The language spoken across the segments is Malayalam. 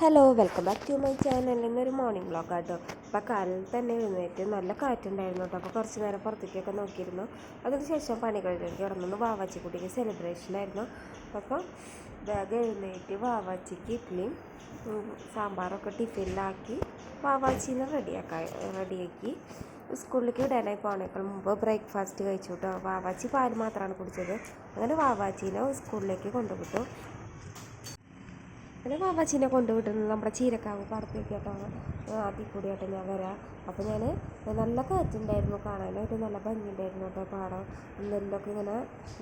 Hello, welcome back to my channel. ഇന്നൊരു മോർണിംഗ് വ്ളോഗ് ആട്ടോ. അപ്പോൾ കാലിൽ തന്നെ എഴുന്നേറ്റ് നല്ല കാറ്റുണ്ടായിരുന്നു കേട്ടോ. അപ്പോൾ കുറച്ച് നേരം പുറത്തേക്കൊക്കെ നോക്കിയിരുന്നു. അതിനുശേഷം പണികളിലേക്ക് കിടന്നു. വാവാച്ചിക്കുട്ടിക്ക് സെലിബ്രേഷനായിരുന്നു. അപ്പോൾ വേഗം എഴുന്നേറ്റ് വാവാച്ചിക്ക് ഇഡ്ഡലിയും സാമ്പാറൊക്കെ ടിഫിനിലാക്കി വാവാച്ചീനെ റെഡിയാക്കി സ്കൂളിലേക്ക് വിടാനായി പോകണേക്കാൾ മുമ്പ് ബ്രേക്ക്ഫാസ്റ്റ് കഴിച്ചു കേട്ടോ. വാവാച്ചി പാല് മാത്രമാണ് കുടിച്ചത്. അങ്ങനെ വാവാച്ചീനെ സ്കൂളിലേക്ക് കൊണ്ടുവിട്ടു. അങ്ങനെ വാവാച്ചീനെ കൊണ്ടുവിട്ടുന്നത് നമ്മുടെ ചീരക്കാവ് പാടത്തേക്ക് കേട്ടോ. അതിൽ കൂടിയായിട്ട് ഞാൻ വരാം. അപ്പോൾ ഞാൻ നല്ല കാറ്റുണ്ടായിരുന്നു, കാണാനായിട്ട് നല്ല ഭംഗിയുണ്ടായിരുന്നു കേട്ടോ. പാടം നെല്ലൊക്കെ ഇങ്ങനെ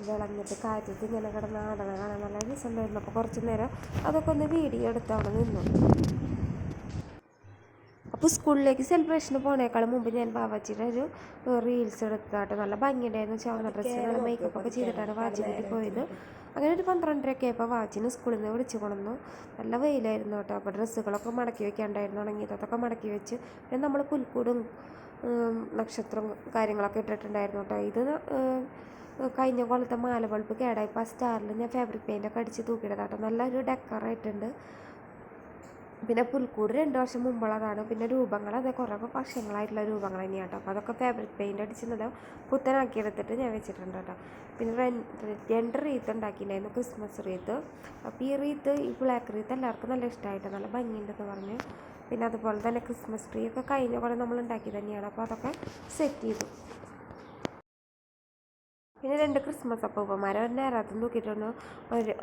വിളഞ്ഞിട്ട് കാറ്റത്ത് ഇങ്ങനെ കിടന്ന് കാണാൻ നല്ല രസമുണ്ടായിരുന്നു. അപ്പോൾ കുറച്ച് നേരം അതൊക്കെ ഒന്ന് വീഡിയോ എടുത്ത് അവിടെ നിന്നു. അപ്പോൾ സ്കൂളിലേക്ക് സെലിബ്രേഷന് പോണേക്കാളും മുമ്പ് ഞാൻ വാവാച്ചിയുടെ ഒരു റീൽസ് എടുത്തായിട്ട് നല്ല ഭംഗിയുണ്ടായിരുന്നു. ചുവന്ന ഡ്രസ്സ് നല്ല മേക്കപ്പൊക്കെ ചെയ്തിട്ടാണ് വാച്ചിക്കുട്ടി പോയത്. അങ്ങനെ ഒരു 12:30 ആയപ്പോൾ വാച്ചിന് സ്കൂളിൽ നിന്ന് വിളിച്ചു കൊണ്ടുവന്നു. നല്ല വെയിലായിരുന്നു കേട്ടോ. അപ്പോൾ ഡ്രസ്സുകളൊക്കെ മടക്കി വെക്കാണ്ടായിരുന്നു, ഉണങ്ങിയതൊക്കെ മടക്കി വെച്ച് പിന്നെ നമ്മൾ പുൽക്കൂടും നക്ഷത്രവും കാര്യങ്ങളൊക്കെ ഇട്ടിട്ടുണ്ടായിരുന്നു കേട്ടോ. ഇത് കഴിഞ്ഞ കൊല്ലത്തെ മാല ബൾബ് കേടായപ്പോൾ ആ സ്റ്റാറിൽ ഞാൻ ഫാബ്രിക് പെയിൻ്റൊക്കെ അടിച്ച് തൂക്കിയിട്ടതാട്ടോ. നല്ലൊരു ഡെക്കറായിട്ടുണ്ട്. പിന്നെ പുൽക്കൂട് 2 വർഷം മുമ്പുള്ളതാണ്. പിന്നെ രൂപങ്ങൾ അതെ കുറേ വർഷങ്ങളായിട്ടുള്ള രൂപങ്ങൾ തന്നെയാണ് കേട്ടോ. അപ്പോൾ അതൊക്കെ ഫാബ്രിക് പെയിൻ്റ് അടിച്ച് നല്ല പുത്തനാക്കിയെടുത്തിട്ട് ഞാൻ വെച്ചിട്ടുണ്ട് കേട്ടോ. പിന്നെ 2 റീത്ത് ഉണ്ടാക്കിയിട്ടുണ്ടായിരുന്നു, ക്രിസ്മസ് റീത്ത്. അപ്പോൾ ഈ ബ്ലാക്ക് റീത്ത് എല്ലാവർക്കും നല്ല ഇഷ്ടമായിട്ട് നല്ല ഭംഗിയുണ്ടെന്ന് പറഞ്ഞു. പിന്നെ അതുപോലെ തന്നെ ക്രിസ്മസ് ട്രീ ഒക്കെ കഴിഞ്ഞ പോലെ നമ്മൾ ഉണ്ടാക്കി തന്നെയാണ്. അപ്പോൾ അതൊക്കെ സെറ്റ് ചെയ്തു. പിന്നെ 2 ക്രിസ്മസ് അപ്പൂപ്പന്മാരെ ഒരു നേരത്തും തൂക്കിയിട്ടൊന്ന്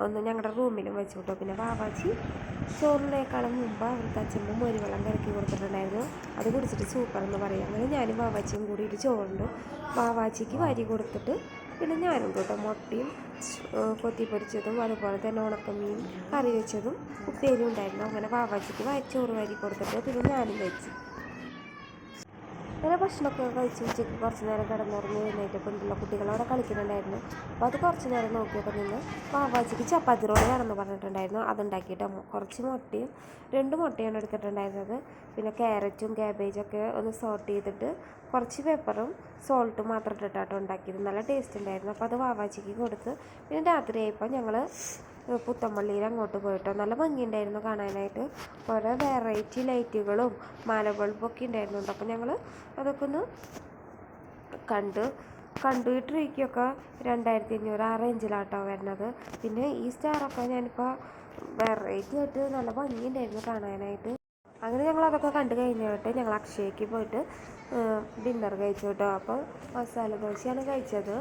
ഒന്ന് ഞങ്ങളുടെ റൂമിലും വെച്ച് കിട്ടും. പിന്നെ വാവാച്ചി ചോറിനേക്കാളും മുമ്പ് അവർക്ക് അച്ഛനും വെള്ളം കലക്കി കൊടുത്തിട്ടുണ്ടായിരുന്നു. അത് കുടിച്ചിട്ട് സൂപ്പർ എന്ന് പറയും. അങ്ങനെ ഞാനും വാവാച്ചിയും കൂടിയിട്ട് ചോറുണ്ട് വാവാച്ചിക്ക് വാരി കൊടുത്തിട്ട് പിന്നെ ഞാനും കേട്ടോ മുട്ടയും കൊത്തി പൊരിച്ചതും അതുപോലെ തന്നെ ഉണക്കമീൻ കറി വെച്ചതും ഉപ്പേരും ഉണ്ടായിരുന്നു. അങ്ങനെ വാവാച്ചിക്ക് ചോറ് വാരി കൊടുത്തിട്ട് പിന്നെ ഞാനും വെച്ചു. അങ്ങനെ ഭക്ഷണമൊക്കെ കഴിച്ച് ഉച്ചയ്ക്ക് കുറച്ച് നേരം കിടന്നുറങ്ങി എഴുന്നേറ്റപ്പോൾ ഉണ്ടല്ലോ കുട്ടികളവിടെ കളിക്കുന്നുണ്ടായിരുന്നു. അപ്പോൾ അത് കുറച്ച് നേരം നോക്കിയപ്പോൾ നിന്ന് വാവാച്ചിക്ക് ചപ്പാത്തി റോള് വേണമെന്ന് പറഞ്ഞിട്ടുണ്ടായിരുന്നു. അതുണ്ടാക്കിയിട്ട് കുറച്ച് മുട്ടയും 2 മുട്ടയാണ് എടുത്തിട്ടുണ്ടായിരുന്നത്. പിന്നെ ക്യാരറ്റും ക്യാബേജൊക്കെ ഒന്ന് സോട്ട് ചെയ്തിട്ട് കുറച്ച് പെപ്പറും സോൾട്ടും മാത്രം ഇട്ടിട്ടാട്ടോ ഉണ്ടാക്കിയത്. നല്ല ടേസ്റ്റ് ഉണ്ടായിരുന്നു. അപ്പോൾ അത് വാവാച്ചിക്ക് കൊടുത്ത് പിന്നെ രാത്രിയായപ്പോൾ ഞങ്ങൾ പുത്തമ്പള്ളിയിൽ അങ്ങോട്ട് പോയിട്ടോ. നല്ല ഭംഗിയുണ്ടായിരുന്നു കാണാനായിട്ട്. കുറേ വെറൈറ്റി ലൈറ്റുകളും മാല ബൾബൊക്കെ ഉണ്ടായിരുന്നു. അപ്പോൾ ഞങ്ങൾ അതൊക്കെ ഒന്ന് കണ്ടു. ഈ ട്രീക്കൊക്കെ 2500 ആ റേഞ്ചിലാട്ടോ വരുന്നത്. പിന്നെ ഈ സ്റ്റാറൊക്കെ ഞാനിപ്പോൾ വെറൈറ്റി ആയിട്ട് നല്ല ഭംഗിയുണ്ടായിരുന്നു കാണാനായിട്ട്. അങ്ങനെ ഞങ്ങൾ അതൊക്കെ കണ്ടു കഴിഞ്ഞിട്ട് ഞങ്ങൾ അക്ഷയയ്ക്ക് പോയിട്ട് ഡിന്നർ കഴിച്ചു കേട്ടോ. അപ്പോൾ മസാല ദോശയാണ് കഴിച്ചത്.